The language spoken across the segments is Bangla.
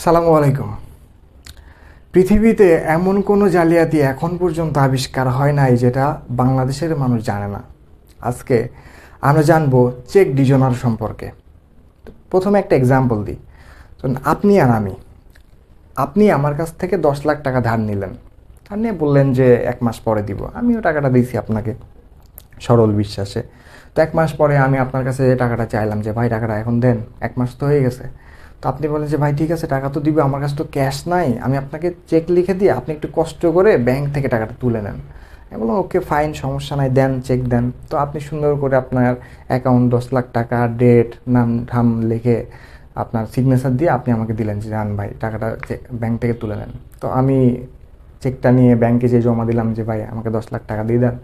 সালামু আলাইকুম। পৃথিবীতে এমন কোনো জালিয়াতি এখন পর্যন্ত আবিষ্কার হয় নাই যেটা বাংলাদেশের মানুষ জানে না। আজকে আমরা জানবো চেক ডিজনার সম্পর্কে। প্রথমে একটা এক্সাম্পল দিই। তো আপনি আর আপনি আমার কাছ থেকে 10 লাখ টাকা ধার নিলেন। ধার নিয়ে বললেন যে 1 মাস পরে দিব। আমিও টাকাটা দিয়েছি আপনাকে সরল বিশ্বাসে। তো 1 মাস পরে আমি আপনার কাছে টাকাটা চাইলাম যে ভাই টাকাটা এখন দেন, 1 মাস তো হয়ে গেছে। তো আপনি বলেন যে ভাই ঠিক আছে টাকা তো দিবে, আমার কাছে তো ক্যাশ নাই, আমি আপনাকে চেক লিখে দিই, আপনি একটু কষ্ট করে ব্যাংক থেকে টাকাটা তুলে নেন। আমি বললাম ওকে ফাইন, সমস্যা নাই, দেন চেক দেন। তো আপনি সুন্দর করে আপনার অ্যাকাউন্ট 10 লাখ টাকা, ডেট, নাম ঠাম লিখে আপনার সিগনেচার দিয়ে আপনি আমাকে দিলেন যে যান ভাই টাকাটা ব্যাংক থেকে তুলে নেন। তো আমি চেকটা নিয়ে ব্যাংকে যেয়ে জমা দিলাম যে ভাই আমাকে 10 লাখ টাকা দিয়ে দেন।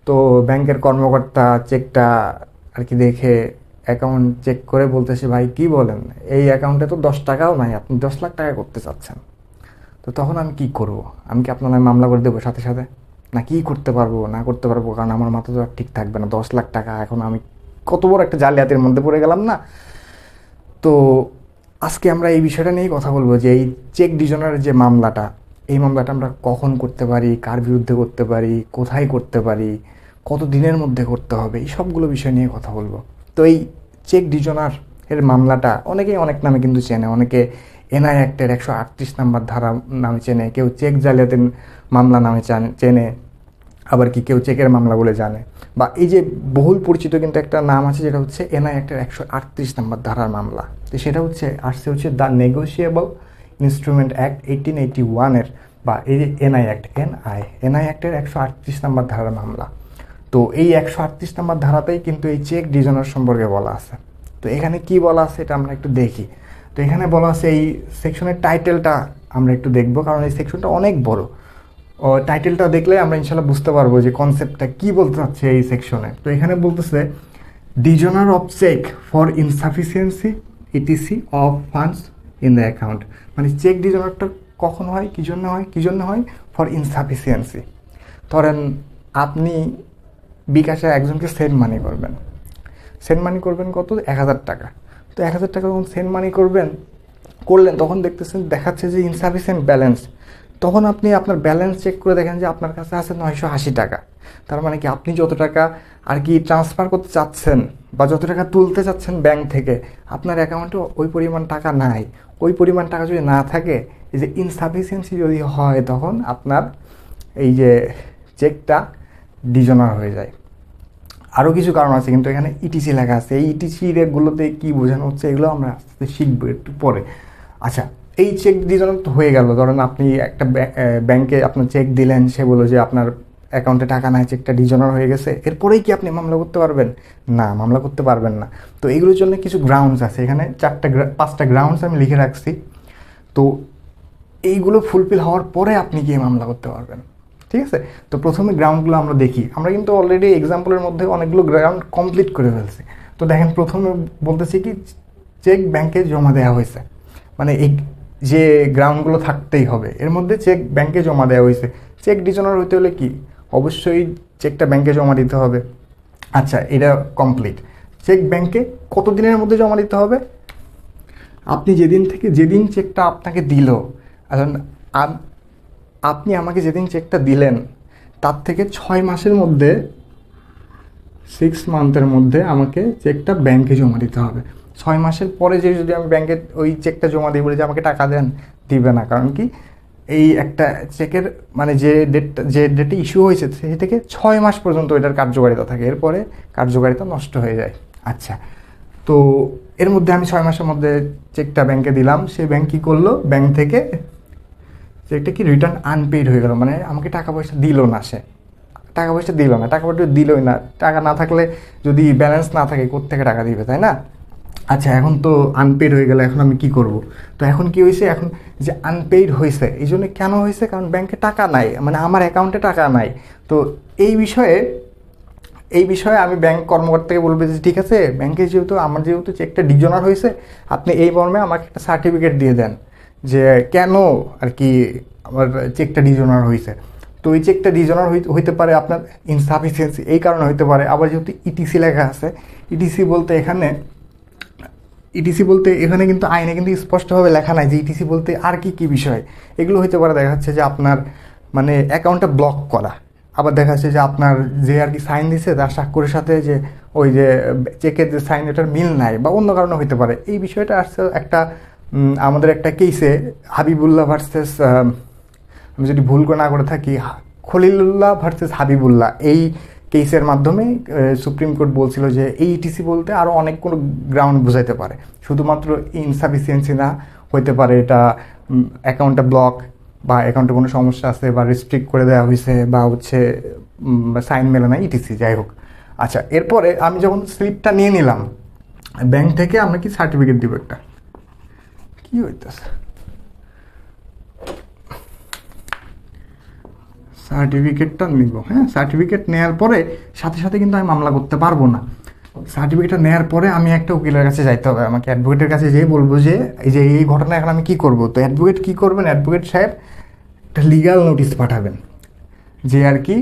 তো ব্যাংকের কর্মকর্তা চেকটা আর কি দেখে অ্যাকাউন্ট চেক করে বলতেছে ভাই কি বলেন, এই অ্যাকাউন্টে তো 10 টাকাও নাই, আপনি 10 লাখ টাকা করতে চাচ্ছেন। তো তখন আমি কি করব? আমি কি আপনার নামে মামলা করে দেবো সাথে সাথে? না কি করতে পারবো না করতে পারবো, কারণ আমার মাথা তো আর ঠিক থাকবে না। 10 লাখ টাকা, এখন আমি কত বড় একটা জালিয়াতির মধ্যে পড়ে গেলাম না। তো আজকে আমরা এই বিষয়টা নিয়েই কথা বলবো যে এই চেক ডিজনের যে মামলাটা, এই মামলাটা আমরা কখন করতে পারি, কার বিরুদ্ধে করতে পারি, কোথায় করতে পারি, কত দিনের মধ্যে করতে হবে, এই সবগুলো বিষয় নিয়ে কথা বলবো। তো এই চেক ডিজনার এর মামলাটা অনেকেই অনেক নামে কিন্তু চেনে। অনেকে এনআই অ্যাক্টের 138 নম্বর ধারা নামে চেনে, কেউ চেক জালিয়াতির মামলা নামে চেনে, আবার কি কেউ চেকের মামলা বলে জানে। বা এই যে বহুল পরিচিত কিন্তু একটা নাম আছে যেটা হচ্ছে এনআই অ্যাক্টের 138 নম্বর ধারার মামলা। তো সেটা আসছে দ্য নেগোশিয়েবল ইনস্ট্রুমেন্ট অ্যাক্ট 1881-এর, বা এই যে এনআই অ্যাক্ট, এনআই অ্যাক্টের 138 নম্বর ধারার মামলা। তো এই 138 নম্বর ধারাতেই কিন্তু এই চেক ডিজনার সম্পর্কে বলা আছে। তো এখানে কি বলা আছে এটা আমরা একটু দেখি। তো এখানে বলা আছে, এই সেকশনের টাইটেলটা আমরা একটু দেখব, কারণ এই সেকশনটা অনেক বড়। ও টাইটেলটা দেখলে আমরা ইনশাল্লাহ বুঝতে পারবো যে কনসেপ্টটা কি বলতে চাচ্ছে এই সেকশনে। তো এখানে বলতেছে dishonour of cheque for insufficiency etc of funds in the account. মানে চেক ডিজনারটা কখন হয়, কী জন্য হয়? For insufficiency. ধরেন আপনি বিকাশে একজনকে সেন্ড মানি করবেন কত? 1,000 টাকা। তো 1,000 টাকা যখন সেন্ড মানি করলেন, তখন দেখাচ্ছে যে ইনসাফিসিয়েন্ট ব্যালেন্স। তখন আপনি আপনার ব্যালেন্স চেক করে দেখেন যে আপনার কাছে আছে 980 টাকা। তার মানে কি আপনি যত টাকা আর কি ট্রান্সফার করতে চাচ্ছেন বা যত টাকা তুলতে চাচ্ছেন ব্যাংক থেকে, আপনার অ্যাকাউন্টে ওই পরিমাণ টাকা নাই। ওই পরিমাণ টাকা যদি না থাকে, এই যে ইনসাফিসিয়েন্সি যদি হয়, তখন আপনার এই যে চেকটা ডিজনার হয়ে যায়। আরও কিছু কারণ আছে, কিন্তু এখানে ইটিসি লেখা আছে। এই ইটিসি রেটগুলোতে কী বোঝানো হচ্ছে এগুলো আমরা আস্তে আস্তে শিখবো একটু পরে। আচ্ছা, এই চেক ডিজনার তো হয়ে গেল। ধরেন আপনি একটা ব্যাংকে আপনার চেক দিলেন, সে বললো যে আপনার অ্যাকাউন্টে টাকা নাই, চেকটা ডিজনার হয়ে গেছে। এরপরেই কি আপনি মামলা করতে পারবেন? না, মামলা করতে পারবেন না। তো এইগুলোর জন্য কিছু গ্রাউন্ডস আছে, এখানে 5টা গ্রাউন্ডস আমি লিখে রাখছি। তো এইগুলো ফুলফিল হওয়ার পরে আপনি গিয়ে মামলা করতে পারবেন। ঠিক আছে? তো প্রথমে গ্রাউন্ডগুলো আমরা দেখি। আমরা কিন্তু অলরেডি এক্সাম্পলের মধ্যে অনেকগুলো গ্রাউন্ড কমপ্লিট করে ফেলছি। তো দেখেন, প্রথমে বলতেছি কি চেক ব্যাংকে জমা দেওয়া হয়েছে। মানে এই যে গ্রাউন্ডগুলো থাকতেই হবে, এর মধ্যে চেক ব্যাংকে জমা দেওয়া হয়েছে। চেক ডিজনার হইতে হলে কি অবশ্যই চেকটা ব্যাংকে জমা দিতে হবে। আচ্ছা, এটা কমপ্লিট। চেক ব্যাংকে কত দিনের মধ্যে জমা দিতে হবে? আপনি যেদিন চেকটা আপনাকে দিল, এখন আপনি আমাকে যেদিন চেকটা দিলেন তার থেকে 6 মাসের মধ্যে, 6 মান্থের মধ্যে আমাকে চেকটা ব্যাংকে জমা দিতে হবে। 6 মাসের পরে যদি আমি ব্যাংকে ওই চেকটা জমা দিই, বলে যে আমাকে টাকা দেন, দিবে না। কারণ কি, এই একটা চেকের মানে যে ডেটে ইস্যু হয়েছে সেই থেকে 6 মাস পর্যন্ত এটার কার্যকারিতা থাকে, এরপরে কার্যকারিতা নষ্ট হয়ে যায়। আচ্ছা, তো এর মধ্যে আমি 6 মাসের মধ্যে চেকটা ব্যাংকে দিলাম। সে ব্যাংক কী করলো? ব্যাংক থেকে চেকটা কি রিটার্ন আনপেইড হয়ে গেল, মানে আমাকে টাকা পয়সা দিল না। সে টাকা পয়সা দিল না, টাকা পয়সা দিলই না। টাকা না থাকলে, যদি ব্যালেন্স না থাকে, কোত্থেকে টাকা দিবে, তাই না? আচ্ছা, এখন তো আনপেইড হয়ে গেল, এখন আমি কি করব? তো এখন কি হয়েছে, এখন যে আনপেইড হয়েছে, এই জন্য কেন হয়েছে? কারণ ব্যাংকে টাকা নাই, মানে আমার অ্যাকাউন্টে টাকা নাই। তো এই বিষয়ে আমি ব্যাংক কর্মকর্তাকে বলবো যে ঠিক আছে, ব্যাংকে যেহেতু চেকটা ডিজনার হয়েছে, আপনি এই মর্মে আমাকে একটা সার্টিফিকেট দিয়ে দেন যে কেন আর কি আমার চেকটা ডিজনার হয়েছে। তো এই চেকটা ডিজনার হইতে পারে আপনার ইনসাফিসিয়েন্সি এই কারণে হইতে পারে। আবার যেহেতু ইটিসি লেখা আছে, ইটিসি বলতে এখানে ইটিসি বলতে এখানে কিন্তু আইনে কিন্তু স্পষ্টভাবে লেখা নাই যে ইটিসি বলতে আর কি কি বিষয়। এগুলো হইতে পারে দেখা যাচ্ছে যে আপনার মানে অ্যাকাউন্টটা ব্লক করা, আবার দেখা যাচ্ছে যে আপনার যে আর কি সাইন দিছে তার স্বাক্ষরের সাথে যে ওই যে চেকের যে সাইন এটার মিল নাই বা অন্য কারণে হইতে পারে। এই বিষয়টা আসছে একটা আমাদের একটা কেসে হাবিবুল্লাহ ভার্সেস, আমি যদি ভুল না করে থাকি, খলিলুল্লাহ ভার্সেস হাবিবুল্লাহ, এই কেসের মাধ্যমে সুপ্রিম কোর্ট বলছিল যে এই ইটিসি বলতে আরও অনেক কোনো গ্রাউন্ড বোঝাইতে পারে, শুধুমাত্র ইনসাফিসিয়েন্সি না, হইতে পারে এটা অ্যাকাউন্টটা ব্লক বা অ্যাকাউন্টে কোনো সমস্যা আছে বা রেস্ট্রিক্ট করে দেওয়া হয়েছে বা হচ্ছে সাইন মেলে না, ইটিসি যাই হোক। আচ্ছা, এরপরে আমি যখন স্লিপটা নিয়ে নিলাম ব্যাংক থেকে, আমরা কি সার্টিফিকেট দিব একটা, কি হইতেছে, সার্টিফিকেটটা নিব। হ্যাঁ, সার্টিফিকেট নেওয়ার পরে সাথে সাথে কিন্তু আমি মামলা করতে পারবো না। সার্টিফিকেটটা নেওয়ার পরে আমি একটা উকিলের কাছে যাইতে হবে, আমাকে অ্যাডভোকেটের কাছে যেয়ে বলবো যে এই ঘটনা এখন আমি কী করবো। তো অ্যাডভোকেট কী করবেন, অ্যাডভোকেট সাহেব একটা লিগাল নোটিশ পাঠাবেন যে আর কি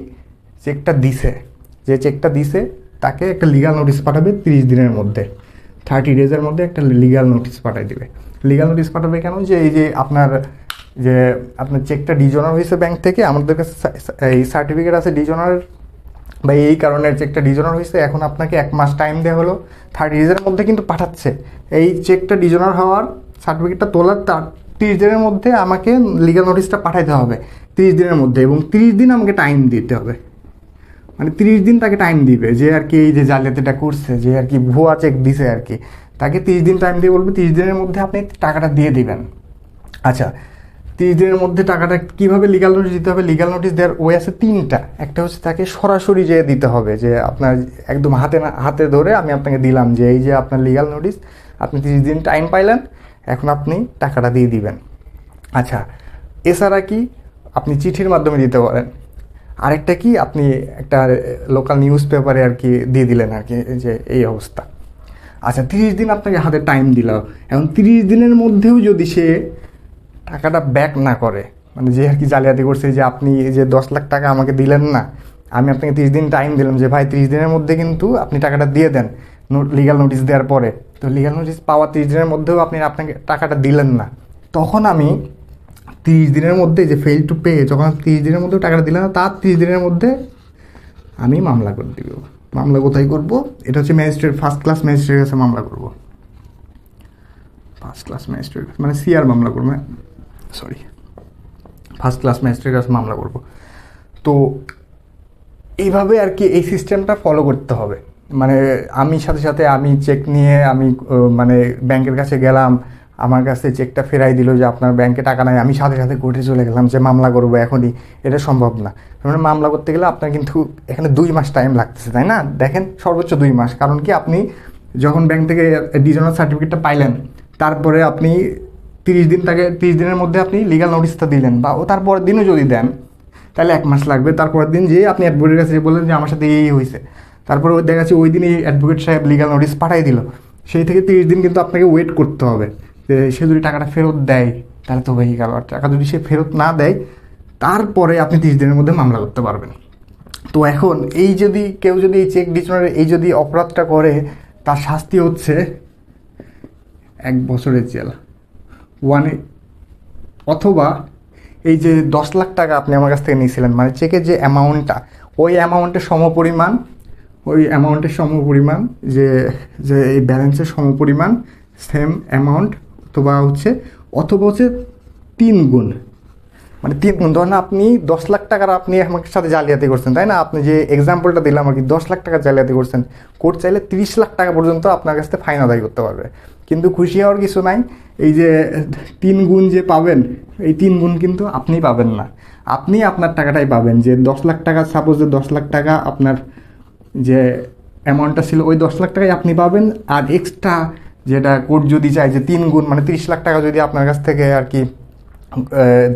চেকটা দিছে, যে চেকটা দিছে তাকে একটা লিগাল নোটিশ পাঠাবে 30 দিনের মধ্যে, 30 ডেজের মধ্যে একটা লিগাল নোটিশ পাঠিয়ে দিবে। লিগাল নোটিশ পাঠাবে কেন, যে এই যে আপনার চেকটা ডিজনার হয়েছে ব্যাংক থেকে, আমাদের কাছে এই সার্টিফিকেট আছে ডিজনার বা এই কারণে চেকটা ডিজনার হয়েছে, এখন আপনাকে 1 মাস টাইম দেওয়া হলো, 30 ডেজের মধ্যে কিন্তু পাঠাচ্ছে। এই চেকটা ডিজনার হওয়ার সার্টিফিকেটটা তোলার 30 দিনের মধ্যে আমাকে লিগাল নোটিশটা পাঠাইতে হবে, 30 দিনের মধ্যে, এবং 30 দিন আমাকে টাইম দিতে হবে। মানে 30 দিন তাকে টাইম দিবে যে আর কি এই যে জালিয়াতিটা করছে, যে আর কি ভুয়া চেক দিছে আর কি, তাকে 30 দিন টাইম দিয়ে বলবে 30 দিনের মধ্যে আপনি টাকাটা দিয়ে দিবেন। আচ্ছা, 30 দিনের মধ্যে টাকাটা কীভাবে লিগাল নোটিশ দিতে হবে, লিগাল নোটিশ দেওয়ার ওয়ে আছে 3টা। একটা হচ্ছে তাকে সরাসরি যেয়ে দিতে হবে, যে আপনার একদম হাতে ধরে আমি আপনাকে দিলাম যে এই যে আপনার লিগাল নোটিশ, আপনি 30 দিন টাইম পাইলেন, এখন আপনি টাকাটা দিয়ে দিবেন। আচ্ছা, এছাড়া কি আপনি চিঠির মাধ্যমে দিতে পারেন। আরেকটা কি, আপনি একটা লোকাল নিউজ পেপারে আর কি দিয়ে দিলেন আর কি, যে এই অবস্থা। আচ্ছা, 30 দিন আপনাকে হাতে টাইম দিল, এখন 30 দিনের মধ্যেও যদি সে টাকাটা ব্যাক না করে, মানে যে আর কি জালিয়াতি করছে, যে আপনি যে 10 লাখ টাকা আমাকে দিলেন না, আমি আপনাকে 30 দিন টাইম দিলাম যে ভাই 30 দিনের মধ্যে কিন্তু আপনি টাকাটা দিয়ে দেন, লিগাল নোটিশ দেওয়ার পরে, তো লিগাল নোটিশ পাওয়া 30 দিনের মধ্যেও আপনাকে টাকাটা দিলেন না, তখন আমি 30 দিনের মধ্যে যে ফেল টু পে, যখন 30 দিনের মধ্যেও টাকাটা দিলেন না, তার 30 দিনের মধ্যে আমি মামলা করে দিব। মামলা কোথায় করব, এটা হচ্ছে ম্যাজিস্ট্রেট, ফার্স্ট ক্লাস ম্যাজিস্ট্রেটের কাছে মামলা করব। ফার্স্ট ক্লাস ম্যাজিস্ট্রেট মানে সিআর মামলা করবো, সরি, ফার্স্ট ক্লাস ম্যাজিস্ট্রেটের কাছে মামলা করব। তো এইভাবে আর কি এই সিস্টেমটা ফলো করতে হবে। মানে আমি সাথে সাথে আমি চেক নিয়ে আমি মানে ব্যাংকের কাছে গেলাম, আমার কাছে চেকটা ফেরাই দিল যে আপনার ব্যাংকে টাকা নাই, আমি সাথে সাথে কোর্টে চলে গেলাম যে মামলা করবো এখনই, এটা সম্ভব না। মানে মামলা করতে গেলে আপনার কিন্তু এখানে 2 মাস টাইম লাগতেছে, তাই না? দেখেন, সর্বোচ্চ 2 মাস। কারণ কি, আপনি যখন ব্যাংক থেকে ডিজনাল সার্টিফিকেটটা পাইলেন, তারপরে আপনি 30 দিনের মধ্যে আপনি লিগাল নোটিশটা দিলেন, বা ও তারপরের দিনও যদি দেন তাহলে 1 মাস লাগবে। তারপরের দিন যে আপনি অ্যাডভোকেটের কাছে বললেন যে আমার সাথে এই হয়েছে, তারপরে দেখা যাচ্ছে ওই দিনই অ্যাডভোকেট সাহেব লিগাল নোটিশ পাঠাই দিল, সেই থেকে 30 দিন কিন্তু আপনাকে ওয়েট করতে হবে। যে সে যদি টাকাটা ফেরত দেয় তাহলে তো হয়ে গেল, আর টাকা যদি সে ফেরত না দেয় তারপরে আপনি 30 দিনের মধ্যে মামলা করতে পারবেন। তো এখন কেউ যদি এই চেক ডিজনারের এই যদি অপরাধটা করে, তার শাস্তি হচ্ছে 1 বছরের জেল, অথবা এই যে 10 লাখ টাকা আপনি আমার কাছ থেকে নিয়েছিলেন, মানে চেকের যে অ্যামাউন্টটা, ওই অ্যামাউন্টের সমপরিমাণ যে এই ব্যালেন্সের সমপরিমাণ সেম অ্যামাউন্ট, অথবা হচ্ছে 3 গুণ, মানে 3 গুণ। ধরেন আপনি 10 লাখ টাকার আপনি আমার সাথে জালিয়াতি করছেন, তাই না? আপনি যে এক্সাম্পলটা দিলাম আর কি, 10 লাখ টাকা জালিয়াতি করছেন, কোর্ট চাইলে 30 লাখ টাকা পর্যন্ত আপনার কাছ থেকে ফাইন আদায় করতে পারবে। কিন্তু খুশি হওয়ার কিছু নাই, এই যে 3 গুণ যে পাবেন, এই 3 গুণ কিন্তু আপনি পাবেন না, আপনি আপনার টাকাটাই পাবেন। যে 10 লাখ টাকা, সাপোজ যে 10 লাখ টাকা আপনার যে অ্যামাউন্টটা ছিল, ওই 10 লাখ টাকাই আপনি পাবেন। আর এক্সট্রা যেটা কোর্ট যদি চায় যে 3 গুণ, মানে 30 লাখ টাকা যদি আপনার কাছ থেকে আর কি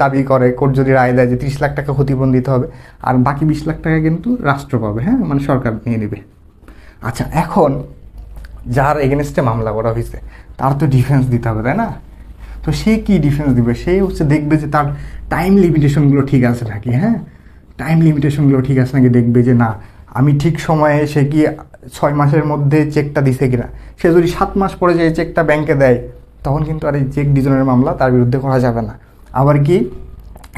দাবি করে, কোর্ট যদি রায় দেয় যে 30 লাখ টাকা ক্ষতিপূরণ দিতে হবে, আর বাকি 20 লাখ টাকা কিন্তু রাষ্ট্র পাবে, হ্যাঁ, মানে সরকার নিয়ে নেবে। আচ্ছা, এখন যার এগেনস্টে মামলা করা হয়েছে তার তো ডিফেন্স দিতে হবে, তাই না? তো সে কি ডিফেন্স দিবে? সে হচ্ছে দেখবে যে তার টাইম লিমিটেশনগুলো ঠিক আছে নাকি, হ্যাঁ, টাইম লিমিটেশনগুলো ঠিক আছে নাকি দেখবে, যে না আমি ঠিক সময়ে সে কি 6 মাসের মধ্যে চেকটা দিছে কিনা। সে যদি 7 মাস পরে যে চেকটা ব্যাংকে দেয়, তখন কিন্তু আর এই চেক ডিজনের মামলা তার বিরুদ্ধে করা যাবে না। আবার কি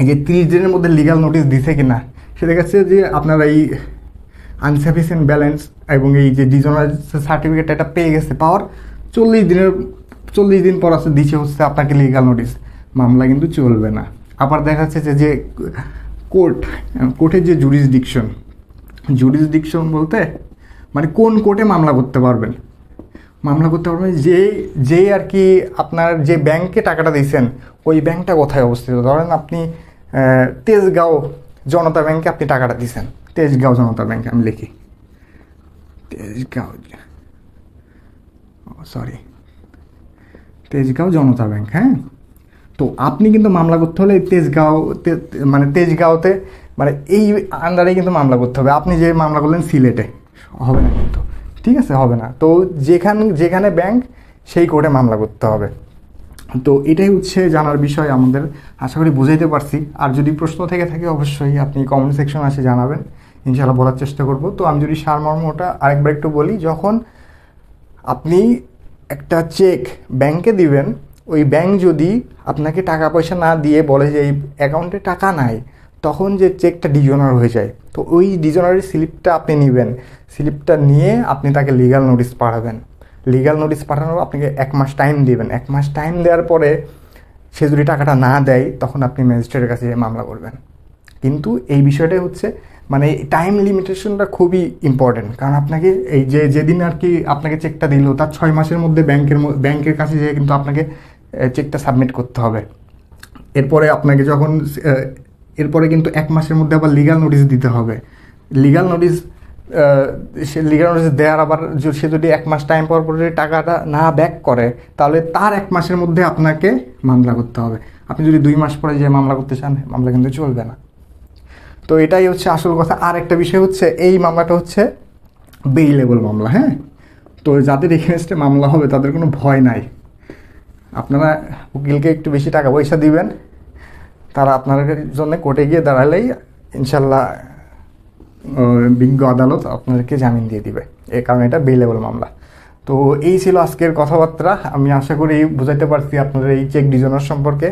এই যে 30 দিনের মধ্যে লিগাল নোটিশ দিছে কিনা, সে দেখাচ্ছে যে আপনার এই আনসাফিসিয়েন্ট ব্যালেন্স এবং এই যে ডিজনাল সার্টিফিকেট এটা পেয়ে গেছে, পাওয়ার 40 দিন পর আছে দিচ্ছে হচ্ছে আপনাকে লিগাল নোটিশ, মামলা কিন্তু চলবে না। আবার দেখা যাচ্ছে যে কোর্টের যে জুরিসডিকশন বলতে মানে কোন কোর্টে মামলা করতে পারবেন, যে আর কি আপনার যে ব্যাংকে টাকাটা দিয়েছেন ওই ব্যাংকটা কোথায় অবস্থিত। ধরেন আপনি তেজগাঁও জনতা ব্যাংকে আপনি টাকাটা দিয়েছেন, তেজগাঁও জনতা ব্যাংকে আমি লিখি তেজগাঁও জনতা ব্যাংক, হ্যাঁ। তো আপনি কিন্তু মামলা করতে হলে তেজগাঁওতে মানে এই আন্ডারে কিন্তু মামলা করতে হবে। আপনি যে মামলা করলেন সিলেটে, হবে না কিন্তু, ঠিক আছে, হবে না। তো যেখানে ব্যাংক সেই কোর্টে মামলা করতে হবে। তো এটাই হচ্ছে জানার বিষয় আমাদের, আশা করি বুঝাইতে পারছি। আর যদি প্রশ্ন থেকে থাকে অবশ্যই আপনি কমেন্ট সেকশন আসে জানাবেন, ইনশাআল্লাহ বলার চেষ্টা করব। তো আমি যদি সারমর্মটা আরেকবার একটু বলি, যখন আপনি একটা চেক ব্যাংকে দিবেন, ওই ব্যাংক যদি আপনাকে টাকা পয়সা না দিয়ে বলে যে এই অ্যাকাউন্টে টাকা নাই, তখন যে চেকটা ডিজনার হয়ে যায়। তো ওই ডিজনারি স্লিপটা আপনি নেবেন, স্লিপটা নিয়ে আপনি তাকে লিগাল নোটিশ পাঠাবেন। লিগাল নোটিশ পাঠানোর আপনাকে 1 মাস টাইম দেবেন। 1 মাস টাইম দেওয়ার পরে সে যদি টাকাটা না দেয়, তখন আপনি ম্যাজিস্ট্রেটের কাছে মামলা করবেন। কিন্তু এই বিষয়টাই হচ্ছে মানে টাইম লিমিটেশনটা খুবই ইম্পর্টেন্ট, কারণ আপনাকে এই যেদিন আর কি আপনাকে চেকটা দিল তার 6 মাসের মধ্যে ব্যাংকের কাছে যেয়ে কিন্তু আপনাকে চেকটা সাবমিট করতে হবে। এরপরে কিন্তু 1 মাসের মধ্যে আবার লিগাল নোটিশ দিতে হবে। লিগাল নোটিশ দেওয়ার আবার সে যদি 1 মাস টাইম পর যদি টাকাটা না ব্যাক করে, তাহলে তার 1 মাসের মধ্যে আপনাকে মামলা করতে হবে। আপনি যদি 2 মাস পরে যে মামলা করতে চান, মামলা কিন্তু চলবে না। তো এটাই হচ্ছে আসল কথা। আর একটা বিষয় হচ্ছে, এই মামলাটা হচ্ছে বেইলেবল মামলা, হ্যাঁ। তো যাদের এগেনস্টে মামলা হবে তাদের কোনো ভয় নাই। আপনারা উকিলকে একটু বেশি টাকা পয়সা দিবেন, তারা আপনার জন্য কোর্টে গিয়ে দাঁড়ালেই ইনশাল্লাহ বিজ্ঞ আদালত আপনাদেরকে জামিন দিয়ে দিবে, এই কারণে এটা বেইলেবল মামলা। তো এই ছিল আজকের কথাবার্তা। আমি আশা করি বুঝাইতে পারছি আপনাদের এই চেক ডিজনার সম্পর্কে।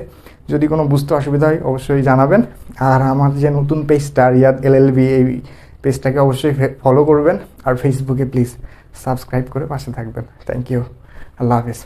যদি কোনো বুঝতে অসুবিধা হয় অবশ্যই জানাবেন। আর আমার যে নতুন পেজটা রিয়াদ LLB, এই পেজটাকে অবশ্যই ফলো করবেন। আর ফেসবুকে প্লিজ সাবস্ক্রাইব করে পাশে থাকবেন। থ্যাংক ইউ, আল্লাহ হাফেজ।